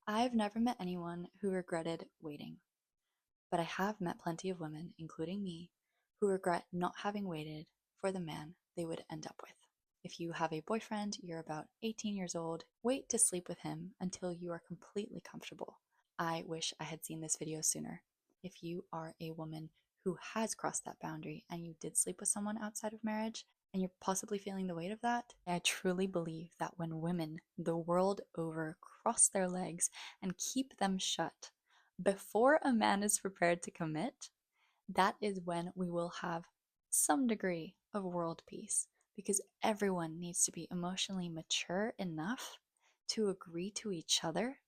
I've never met anyone who regretted waiting, but I have met plenty of women, including me, who regret not having waited for the man they would end up with. If you have a boyfriend, you're about 18 years old, wait to sleep with him until you are completely comfortable. I wish I had seen this video sooner. If you are a woman who has crossed that boundary and you did sleep with someone outside of marriage, and you're possibly feeling the weight of that, I truly believe that when women the world over cross their legs and keep them shut before a man is prepared to commit, that is when we will have some degree of world peace, because everyone needs to be emotionally mature enough to agree to each other,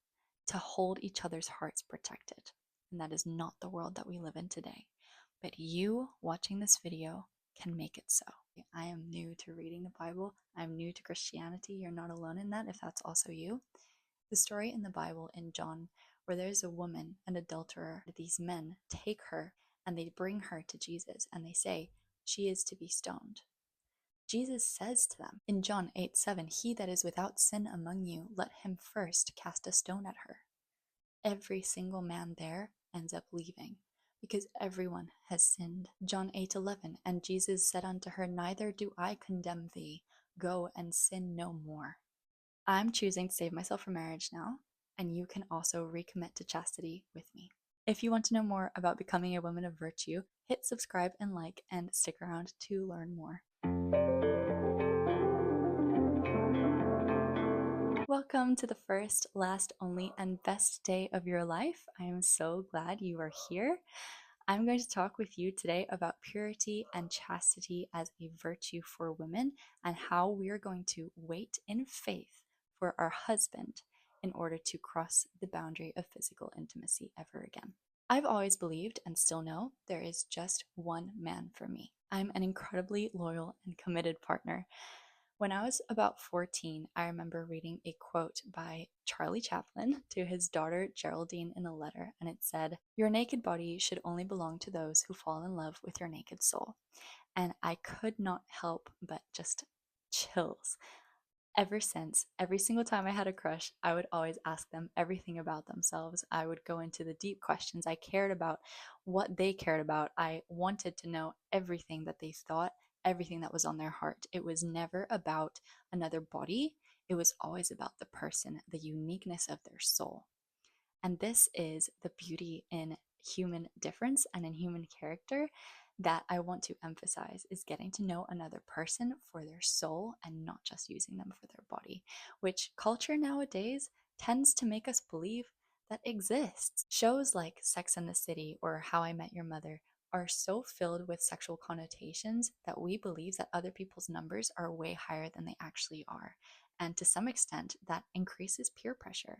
to hold each other's hearts protected. And that is not the world that we live in today. But you watching this video can make it so. I am new to reading the Bible. I'm new to Christianity. You're not alone in that if that's also you. The story in the Bible in John where there's a woman, an adulterer, these men take her and they bring her to Jesus and they say, she is to be stoned. Jesus says to them in John 8:7, he that is without sin among you, let him first cast a stone at her. Every single man there ends up leaving because everyone has sinned. John 8:11, and Jesus said unto her, neither do I condemn thee. Go and sin no more. I'm choosing to save myself from marriage now, and you can also recommit to chastity with me. If you want to know more about becoming a woman of virtue, hit subscribe and like, and stick around to learn more. Welcome to the first, last, only, and best day of your life. I am so glad you are here. I'm going to talk with you today about purity and chastity as a virtue for women and how we are going to wait in faith for our husband in order to cross the boundary of physical intimacy ever again. I've always believed and still know there is just one man for me. I'm an incredibly loyal and committed partner. When I was about 14, I remember reading a quote by Charlie Chaplin to his daughter Geraldine in a letter, and it said, your naked body should only belong to those who fall in love with your naked soul. And I could not help but just chills. Ever since, every single time I had a crush, I would always ask them everything about themselves. I would go into the deep questions. I cared about what they cared about. I wanted to know everything that they thought, everything that was on their heart. It was never about another body. It was always about the person, the uniqueness of their soul. And this is the beauty in human difference and in human character that I want to emphasize, is getting to know another person for their soul and not just using them for their body, which culture nowadays tends to make us believe that exists. Shows like Sex and the City or How I Met Your Mother are so filled with sexual connotations that we believe that other people's numbers are way higher than they actually are. And to some extent, that increases peer pressure.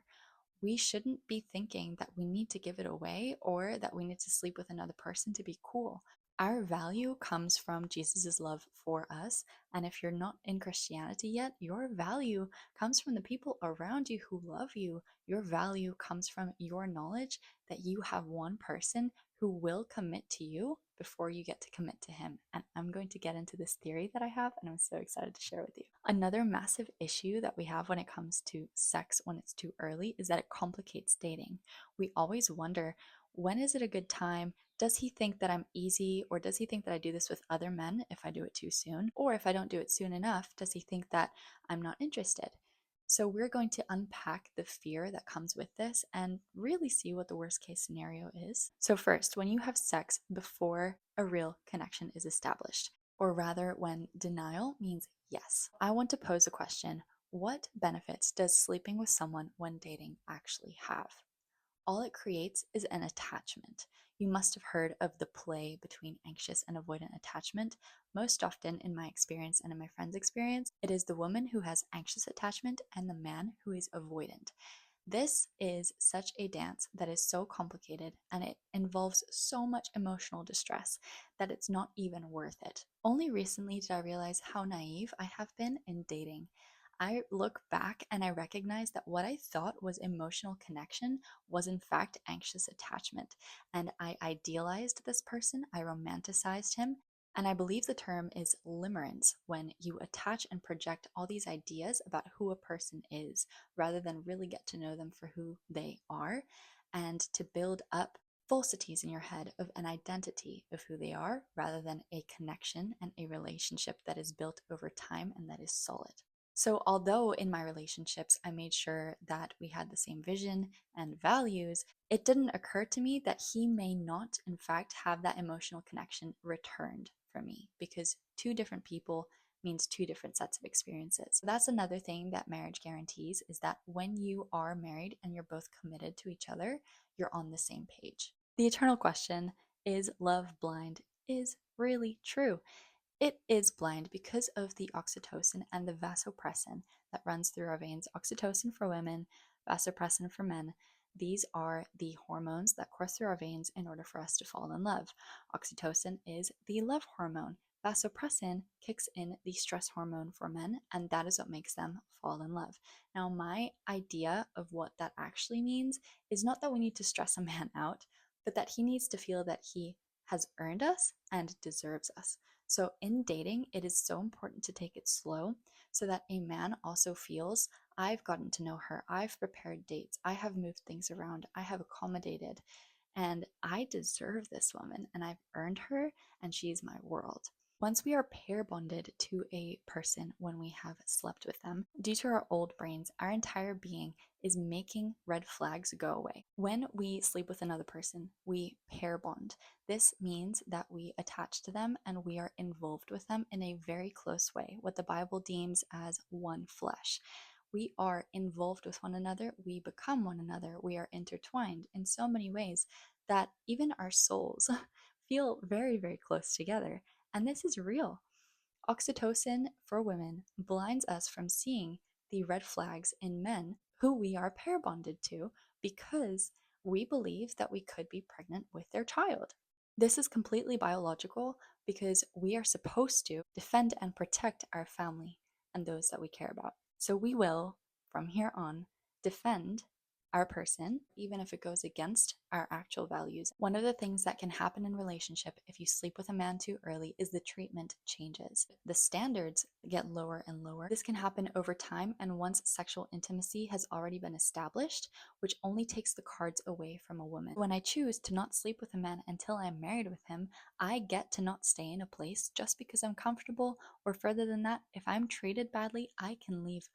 We shouldn't be thinking that we need to give it away or that we need to sleep with another person to be cool. Our value comes from Jesus' love for us. And if you're not in Christianity yet, your value comes from the people around you who love you. Your value comes from your knowledge that you have one person who will commit to you before you get to commit to him. And I'm going to get into this theory that I have, and I'm so excited to share with you. Another massive issue that we have when it comes to sex when it's too early is that it complicates dating. We always wonder, when is it a good time? Does he think that I'm easy, or does he think that I do this with other men if I do it too soon? Or if I don't do it soon enough, does he think that I'm not interested? So we're going to unpack the fear that comes with this and really see what the worst case scenario is. So first, when you have sex before a real connection is established, or rather when denial means yes, I want to pose a question. What benefits does sleeping with someone when dating actually have? All it creates is an attachment. You must have heard of the play between anxious and avoidant attachment. Most often, in my experience and in my friend's experience, it is the woman who has anxious attachment and the man who is avoidant. This is such a dance that is so complicated and it involves so much emotional distress that it's not even worth it. Only recently did I realize how naive I have been in dating. I look back and I recognize that what I thought was emotional connection was in fact anxious attachment. And I idealized this person, I romanticized him, And I believe the term is limerence when you attach and project all these ideas about who a person is rather than really get to know them for who they are and to build up falsities in your head of an identity of who they are rather than a connection and a relationship that is built over time and that is solid. So, although in my relationships I made sure that we had the same vision and values, it didn't occur to me that he may not, in fact, have that emotional connection returned for me because two different people means two different sets of experiences. So that's another thing that marriage guarantees is that when you are married and you're both committed to each other, you're on the same page. The eternal question is love blind is really true. It is blind because of the oxytocin and the vasopressin that runs through our veins. Oxytocin for women, vasopressin for men. These are the hormones that course through our veins in order for us to fall in love. Oxytocin is the love hormone. Vasopressin kicks in the stress hormone for men, and that is what makes them fall in love. Now, my idea of what that actually means is not that we need to stress a man out, but that he needs to feel that he has earned us and deserves us. So, in dating, it is so important to take it slow so that a man also feels I've gotten to know her, I've prepared dates, I have moved things around, I have accommodated, and I deserve this woman and I've earned her and she's my world. Once we are pair bonded to a person when we have slept with them, due to our old brains, our entire being is making red flags go away. When we sleep with another person, we pair bond. This means that we attach to them and we are involved with them in a very close way, what the Bible deems as one flesh. We are involved with one another, we become one another, we are intertwined in so many ways that even our souls feel very, very close together. And this is real. Oxytocin for women blinds us from seeing the red flags in men who we are pair bonded to because we believe that we could be pregnant with their child. This is completely biological because we are supposed to defend and protect our family and those that we care about. So we will, from here on, defend our person, even if it goes against our actual values. One of the things that can happen in relationship if you sleep with a man too early is the treatment changes. The standards get lower and lower. This can happen over time and once sexual intimacy has already been established, which only takes the cards away from a woman. When I choose to not sleep with a man until I'm married with him, I get to not stay in a place just because I'm comfortable, or further than that, if I'm treated badly, I can leave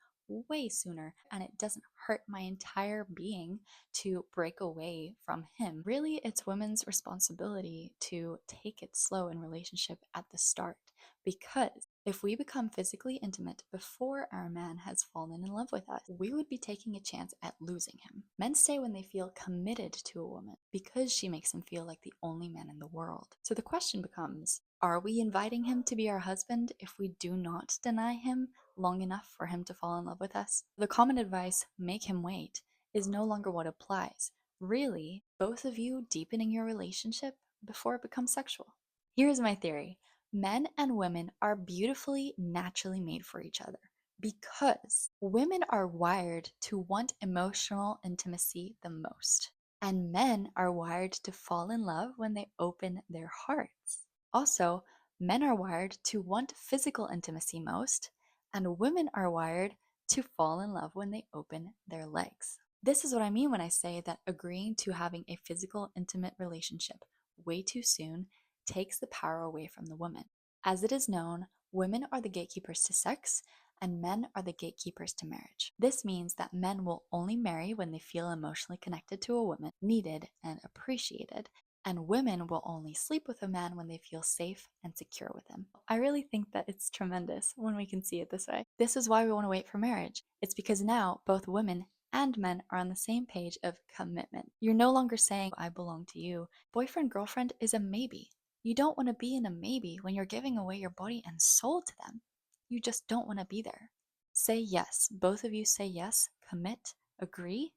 way sooner and it doesn't hurt my entire being to break away from him. Really, it's women's responsibility to take it slow in relationship at the start because if we become physically intimate before our man has fallen in love with us, we would be taking a chance at losing him. Men stay when they feel committed to a woman because she makes him feel like the only man in the world. So the question becomes, are we inviting him to be our husband if we do not deny him long enough for him to fall in love with us? The common advice, make him wait, is no longer what applies. Really, both of you deepening your relationship before it becomes sexual. Here's my theory. Men and women are beautifully naturally made for each other because women are wired to want emotional intimacy the most, and men are wired to fall in love when they open their hearts. Also, men are wired to want physical intimacy most, and women are wired to fall in love when they open their legs. This is what I mean when I say that agreeing to having a physical, intimate relationship way too soon takes the power away from the woman. As it is known, women are the gatekeepers to sex and men are the gatekeepers to marriage. This means that men will only marry when they feel emotionally connected to a woman, needed and appreciated, and women will only sleep with a man when they feel safe and secure with him. I really think that it's tremendous when we can see it this way. This is why we want to wait for marriage. It's because now both women and men are on the same page of commitment. You're no longer saying, I belong to you. Boyfriend, girlfriend is a maybe. You don't want to be in a maybe when you're giving away your body and soul to them. You just don't want to be there. Say yes. Both of you say yes, commit, agree,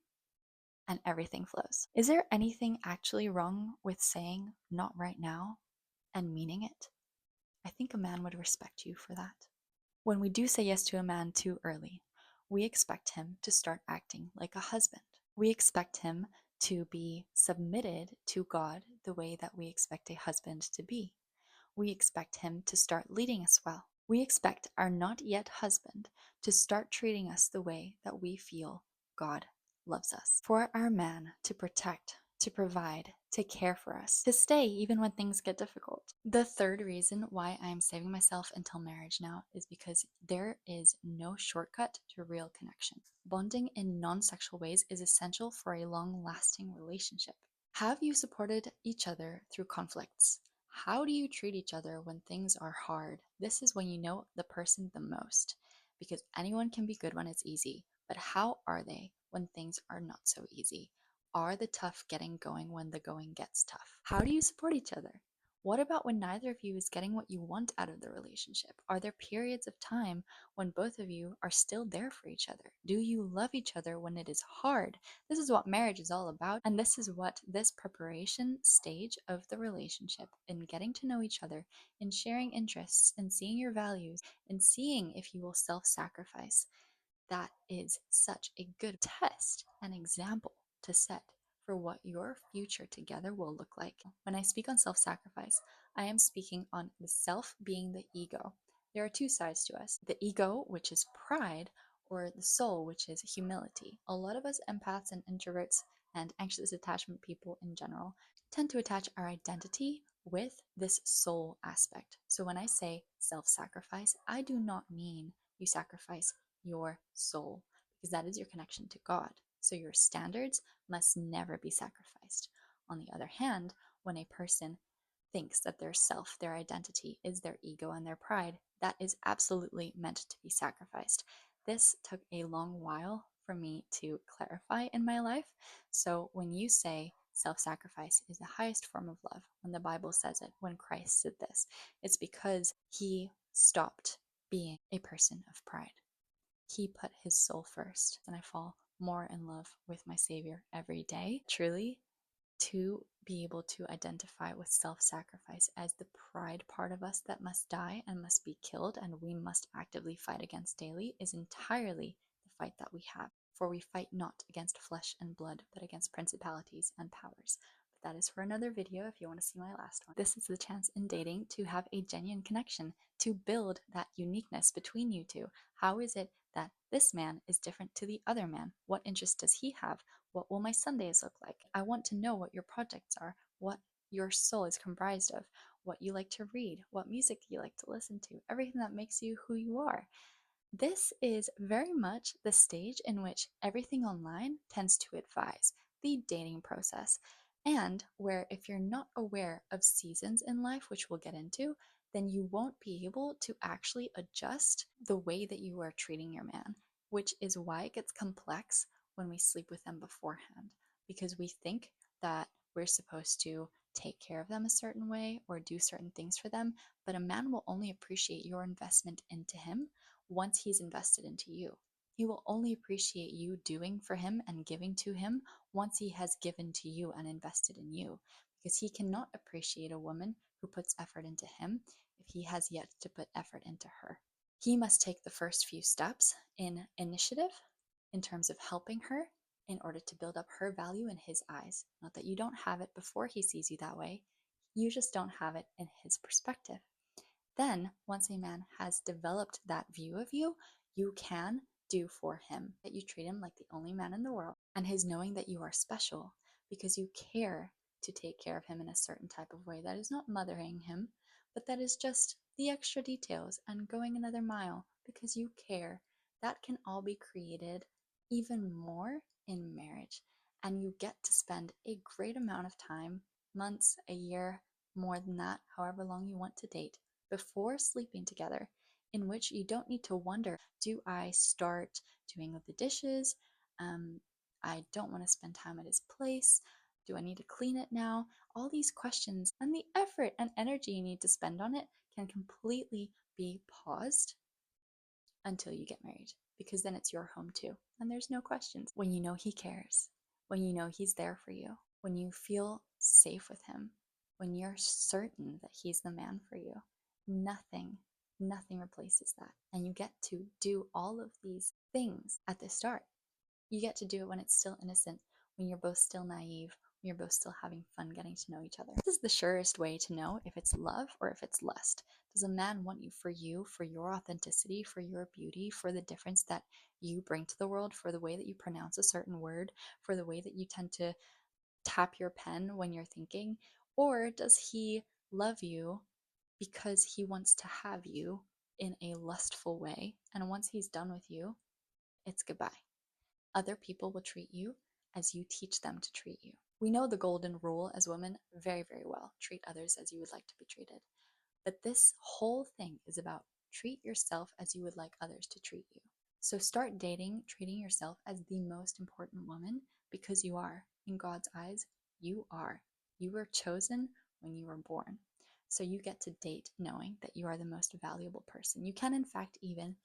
and everything flows. Is there anything actually wrong with saying not right now and meaning it? I think a man would respect you for that. When we do say yes to a man too early, we expect him to start acting like a husband. We expect him to be submitted to God the way that we expect a husband to be. We expect him to start leading us well. We expect our not yet husband to start treating us the way that we feel God loves us. For our man to protect, to provide, to care for us, to stay even when things get difficult. The third reason why I am saving myself until marriage now is because there is no shortcut to real connection. Bonding in non-sexual ways is essential for a long-lasting relationship. Have you supported each other through conflicts? How do you treat each other when things are hard? This is when you know the person the most, because anyone can be good when it's easy, but how are they when things are not so easy? Are the tough getting going when the going gets tough? How do you support each other? What about when neither of you is getting what you want out of the relationship? Are there periods of time when both of you are still there for each other? Do you love each other when it is hard? This is what marriage is all about, and this is what this preparation stage of the relationship, in getting to know each other, in sharing interests, in seeing your values, in seeing if you will self-sacrifice, that is such a good test and example to set for what your future together will look like. When I speak on self sacrifice, I am speaking on the self being the ego. There are two sides to us: the ego, which is pride, or the soul, which is humility. A lot of us empaths and introverts and anxious attachment people in general tend to attach our identity with this soul aspect. So when I say self sacrifice, I do not mean you sacrifice your soul, because that is your connection to God. So your standards must never be sacrificed. On the other hand, when a person thinks that their self, their identity, is their ego and their pride, that is absolutely meant to be sacrificed. This took a long while for me to clarify in my life. So when you say self sacrifice is the highest form of love, when the Bible says it, when Christ did this, it's because he stopped being a person of pride. He put his soul first, and I fall more in love with my Savior every day. Truly, to be able to identify with self sacrifice as the pride part of us that must die and must be killed, and we must actively fight against daily, is entirely the fight that we have. For we fight not against flesh and blood, but against principalities and powers. But that is for another video if you want to see my last one. This is the chance in dating to have a genuine connection, to build that uniqueness between you two. How is it that this man is different to the other man? What interests does he have? What will my Sundays look like? I want to know what your projects are, what your soul is comprised of, what you like to read, what music you like to listen to, everything that makes you who you are. This is very much the stage in which everything online tends to advise, the dating process, and where if you're not aware of seasons in life, which we'll get into, then you won't be able to actually adjust the way that you are treating your man, which is why it gets complex when we sleep with them beforehand, because we think that we're supposed to take care of them a certain way or do certain things for them, but a man will only appreciate your investment into him once he's invested into you. He will only appreciate you doing for him and giving to him once he has given to you and invested in you, because he cannot appreciate a woman who puts effort into him if he has yet to put effort into her. He must take the first few steps in initiative in terms of helping her in order to build up her value in his eyes. Not that you don't have it before he sees you that way, you just don't have it in his perspective. Then, once a man has developed that view of you, you can do for him that you treat him like the only man in the world, and his knowing that you are special because you care to take care of him in a certain type of way that is not mothering him, but that is just the extra details and going another mile because you care. That can all be created even more in marriage, and you get to spend a great amount of time, months, a year, more than that, however long you want to date, before sleeping together, in which you don't need to wonder, do I start doing the dishes? I don't want to spend time at his place. Do I need to clean it now? All these questions and the effort and energy you need to spend on it can completely be paused until you get married, because then it's your home too, and there's no questions. When you know he cares, when you know he's there for you, when you feel safe with him, when you're certain that he's the man for you, nothing replaces that. And you get to do all of these things at the start. You get to do it when it's still innocent, when you're both still naive, You're both still having fun getting to know each other. This is the surest way to know if it's love or if it's lust. Does a man want you, for your authenticity, for your beauty, for the difference that you bring to the world, for the way that you pronounce a certain word, for the way that you tend to tap your pen when you're thinking? Or does he love you because he wants to have you in a lustful way? And once he's done with you, it's goodbye. Other people will treat you as you teach them to treat you. We know the golden rule as women very, very well. Treat others as you would like to be treated. But this whole thing is about treat yourself as you would like others to treat you. So start dating, treating yourself as the most important woman, because you are. In God's eyes, you are. You were chosen when you were born. So you get to date knowing that you are the most valuable person. You can, in fact, even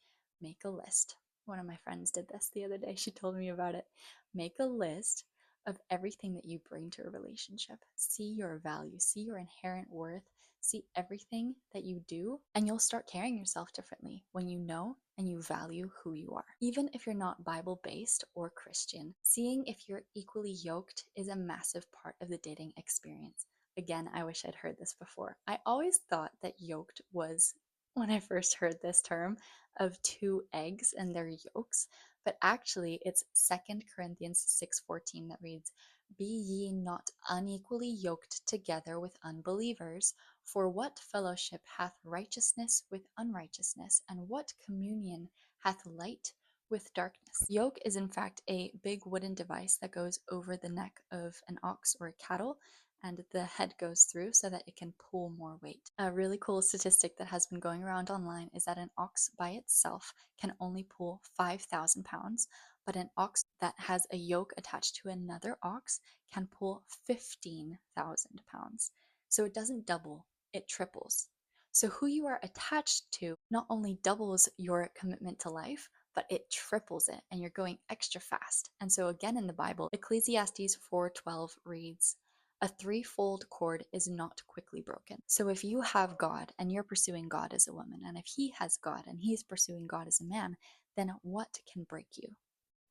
make a list. One of my friends did this the other day. She told me about it. Make a list of everything that you bring to a relationship. See your value, see your inherent worth, see everything that you do, and you'll start carrying yourself differently when you know and you value who you are. Even if you're not Bible based or Christian, seeing if you're equally yoked is a massive part of the dating experience. Again, I wish I'd heard this before. I always thought that yoked was, when I first heard this term, of two eggs and their yolks, but actually it's 2 Corinthians 6:14 that reads, "Be ye not unequally yoked together with unbelievers, for what fellowship hath righteousness with unrighteousness, and what communion hath light with darkness?" Yoke is in fact a big wooden device that goes over the neck of an ox or a cattle, and the head goes through so that it can pull more weight. A really cool statistic that has been going around online is that an ox by itself can only pull 5,000 pounds, but an ox that has a yoke attached to another ox can pull 15,000 pounds. So it doesn't double, it triples. So who you are attached to not only doubles your commitment to life, but it triples it, and you're going extra fast. And so again in the Bible, Ecclesiastes 4:12 reads, "A threefold cord is not quickly broken." So if you have God and you're pursuing God as a woman, and if he has God and he's pursuing God as a man, then what can break you?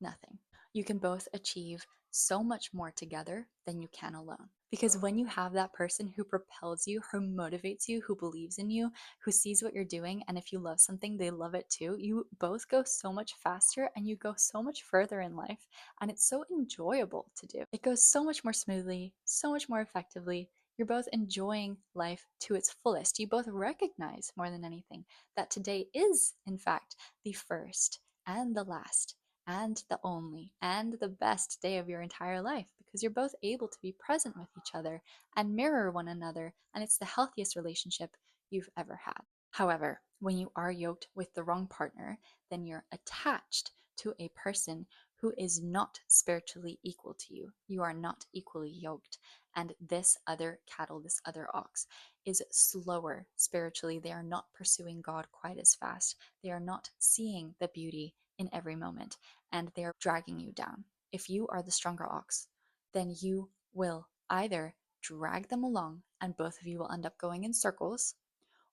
Nothing. You can both achieve so much more together than you can alone. Because when you have that person who propels you, who motivates you, who believes in you, who sees what you're doing, and if you love something, they love it too, you both go so much faster and you go so much further in life. And it's so enjoyable to do. It goes so much more smoothly, so much more effectively. You're both enjoying life to its fullest. You both recognize more than anything that today is, in fact, the first and the last and the only and the best day of your entire life, because you're both able to be present with each other and mirror one another, and it's the healthiest relationship you've ever had. However, when you are yoked with the wrong partner, then you're attached to a person who is not spiritually equal to you. You are not equally yoked. And this other cattle, this other ox, is slower spiritually. They are not pursuing God quite as fast. They are not seeing the beauty in every moment, and they're dragging you down. If you are the stronger ox, then you will either drag them along and both of you will end up going in circles,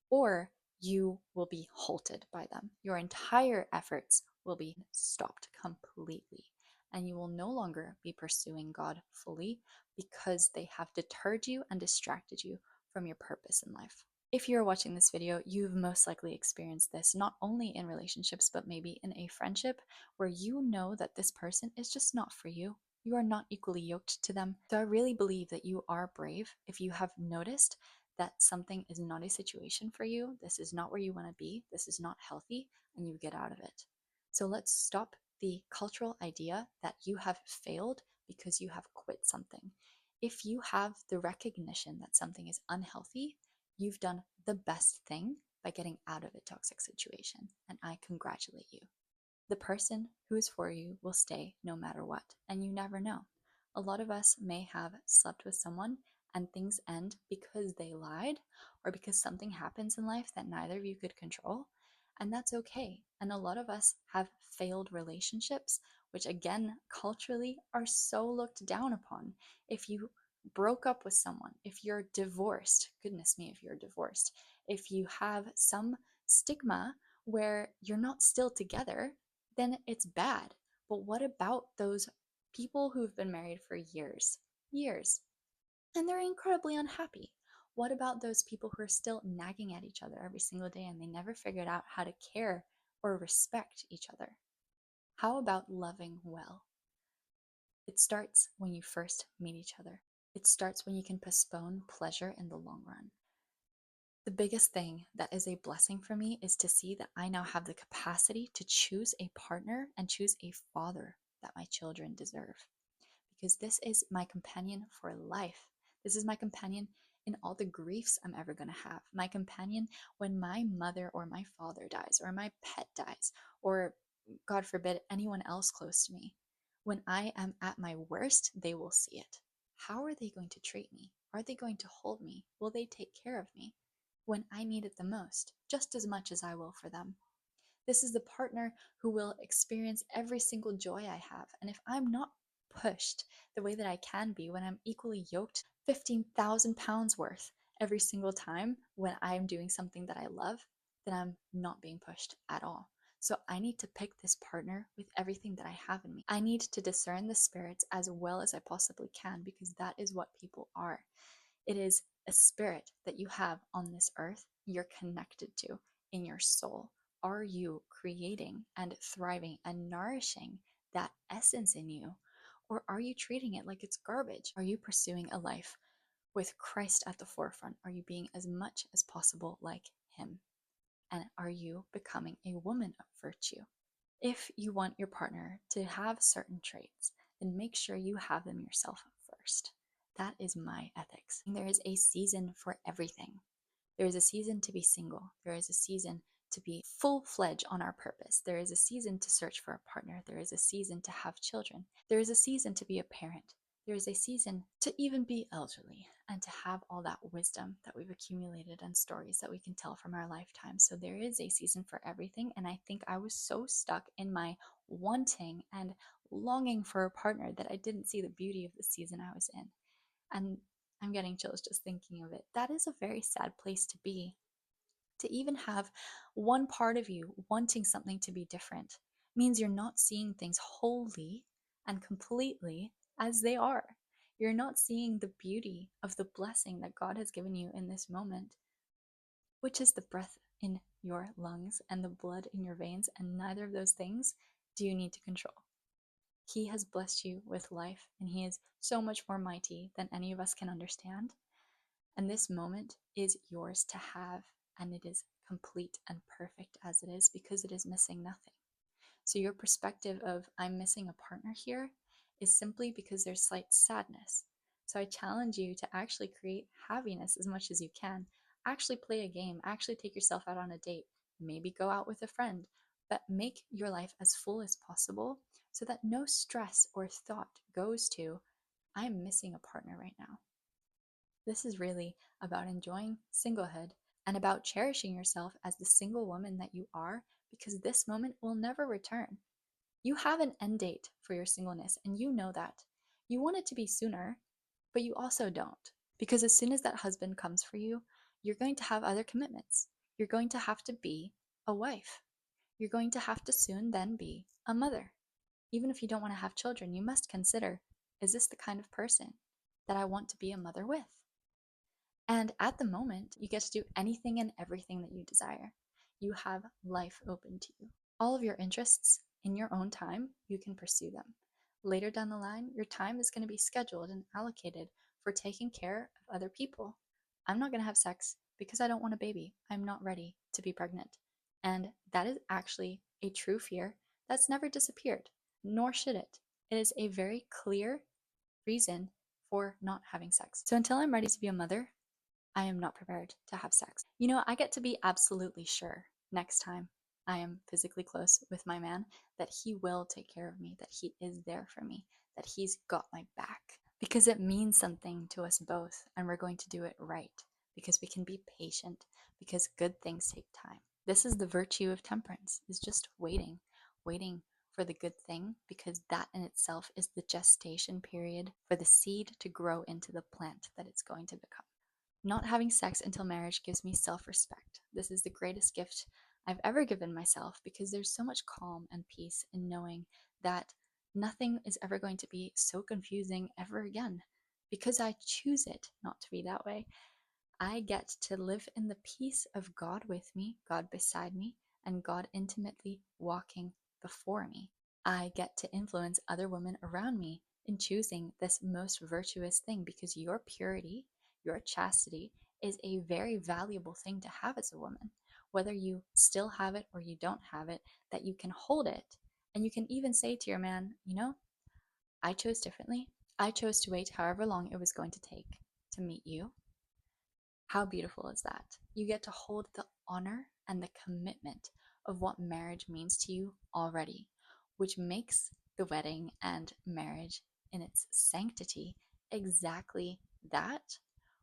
or you will be halted by them. Your entire efforts will be stopped completely, and you will no longer be pursuing God fully because they have deterred you and distracted you from your purpose in life. If you're watching this video, you've most likely experienced this, not only in relationships, but maybe in a friendship where you know that this person is just not for you. You are not equally yoked to them. So I really believe that you are brave if you have noticed that something is not a situation for you, this is not where you want to be, this is not healthy, and you get out of it. So let's stop the cultural idea that you have failed because you have quit something. If you have the recognition that something is unhealthy, you've done the best thing by getting out of a toxic situation, and I congratulate you. The person who is for you will stay no matter what, and you never know. A lot of us may have slept with someone and things end because they lied or because something happens in life that neither of you could control, and that's okay. And a lot of us have failed relationships, which again, culturally, are so looked down upon. If you broke up with someone, if you're divorced, goodness me, if you're divorced, if you have some stigma where you're not still together, then it's bad. But what about those people who've been married for years? years, and they're incredibly unhappy. What about those people who are still nagging at each other every single day and they never figured out how to care or respect each other? How about loving well? It starts when you first meet each other. It starts when you can postpone pleasure in the long run. The biggest thing that is a blessing for me is to see that I now have the capacity to choose a partner and choose a father that my children deserve. Because this is my companion for life. This is my companion in all the griefs I'm ever going to have. My companion when my mother or my father dies, or my pet dies, or God forbid, anyone else close to me. When I am at my worst, they will see it. How are they going to treat me? Are they going to hold me? Will they take care of me when I need it the most, just as much as I will for them? This is the partner who will experience every single joy I have. And if I'm not pushed the way that I can be when I'm equally yoked, 15,000 pounds worth every single time when I'm doing something that I love, then I'm not being pushed at all. So I need to pick this partner with everything that I have in me. I need to discern the spirits as well as I possibly can, because that is what people are. It is a spirit that you have on this earth, you're connected to in your soul. Are you creating and thriving and nourishing that essence in you? Or are you treating it like it's garbage? Are you pursuing a life with Christ at the forefront? Are you being as much as possible like Him? And are you becoming a woman of virtue? If you want your partner to have certain traits, then make sure you have them yourself first. That is my ethics. There is a season for everything. There is a season to be single. There is a season to be full-fledged on our purpose. There is a season to search for a partner. There is a season to have children. There is a season to be a parent. There is a season to even be elderly and to have all that wisdom that we've accumulated and stories that we can tell from our lifetime. So there is a season for everything. And I think I was so stuck in my wanting and longing for a partner that I didn't see the beauty of the season I was in. And I'm getting chills just thinking of it. That is a very sad place to be. To even have one part of you wanting something to be different means you're not seeing things wholly and completely as they are. You're not seeing the beauty of the blessing that God has given you in this moment, which is the breath in your lungs and the blood in your veins, and neither of those things do you need to control. He has blessed you with life, and He is so much more mighty than any of us can understand. And this moment is yours to have, and it is complete and perfect as it is because it is missing nothing. So, your perspective of I'm missing a partner here is simply because there's slight sadness. So, I challenge you to actually create happiness as much as you can. Actually, play a game, actually, take yourself out on a date, maybe go out with a friend, but make your life as full as possible so that no stress or thought goes to, I'm missing a partner right now. This is really about enjoying singlehood and about cherishing yourself as the single woman that you are, because this moment will never return. You have an end date for your singleness, and you know that. You want it to be sooner, but you also don't. Because as soon as that husband comes for you, you're going to have other commitments. You're going to have to be a wife. You're going to have to soon then be a mother. Even if you don't want to have children, you must consider, is this the kind of person that I want to be a mother with? And at the moment, you get to do anything and everything that you desire. You have life open to you. All of your interests in your own time, you can pursue them. Later down the line, your time is going to be scheduled and allocated for taking care of other people. I'm not going to have sex because I don't want a baby. I'm not ready to be pregnant. And that is actually a true fear that's never disappeared, nor should it. It is a very clear reason for not having sex. So until I'm ready to be a mother, I am not prepared to have sex. You know, I get to be absolutely sure next time I am physically close with my man that he will take care of me, that he is there for me, that he's got my back. Because it means something to us both, and we're going to do it right. Because we can be patient, because good things take time. This is the virtue of temperance, is just waiting, waiting for the good thing, because that in itself is the gestation period for the seed to grow into the plant that it's going to become. Not having sex until marriage gives me self-respect. This is the greatest gift I've ever given myself, because there's so much calm and peace in knowing that nothing is ever going to be so confusing ever again. because I choose it not to be that way. I get to live in the peace of God with me, God beside me, and God intimately walking before me. I get to influence other women around me in choosing this most virtuous thing, because your purity, your chastity, is a very valuable thing to have as a woman. Whether you still have it or you don't have it, that you can hold it. And you can even say to your man, I chose differently. I chose to wait however long it was going to take to meet you. How beautiful is that? You get to hold the honor and the commitment of what marriage means to you already, which makes the wedding and marriage in its sanctity exactly that.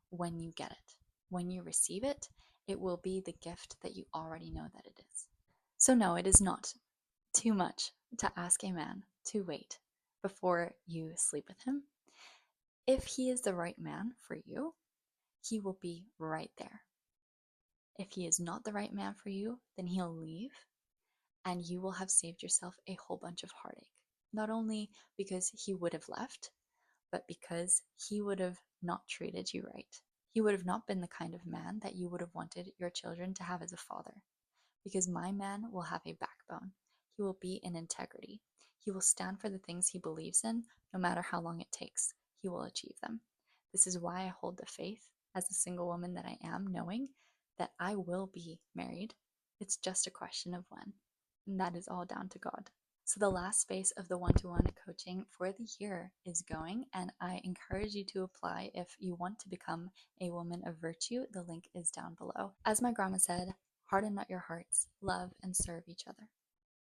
When you get it, when you receive it, it will be the gift that you already know that it is. So, no, it is not too much to ask a man to wait before you sleep with him. If he is the right man for you, he will be right there. If he is not the right man for you, then he'll leave, and you will have saved yourself a whole bunch of heartache. Not only because he would have left, but because he would have not treated you right. He would have not been the kind of man that you would have wanted your children to have as a father. Because my man will have a backbone. He will be in integrity. He will stand for the things he believes in, no matter how long it takes. He will achieve them. This is why I hold the faith as the single woman that I am, knowing that I will be married. It's just a question of when. And that is all down to God. So the last phase of the one-to-one coaching for the year is going, and I encourage you to apply if you want to become a woman of virtue. The link is down below. As my grandma said, harden not your hearts, love and serve each other.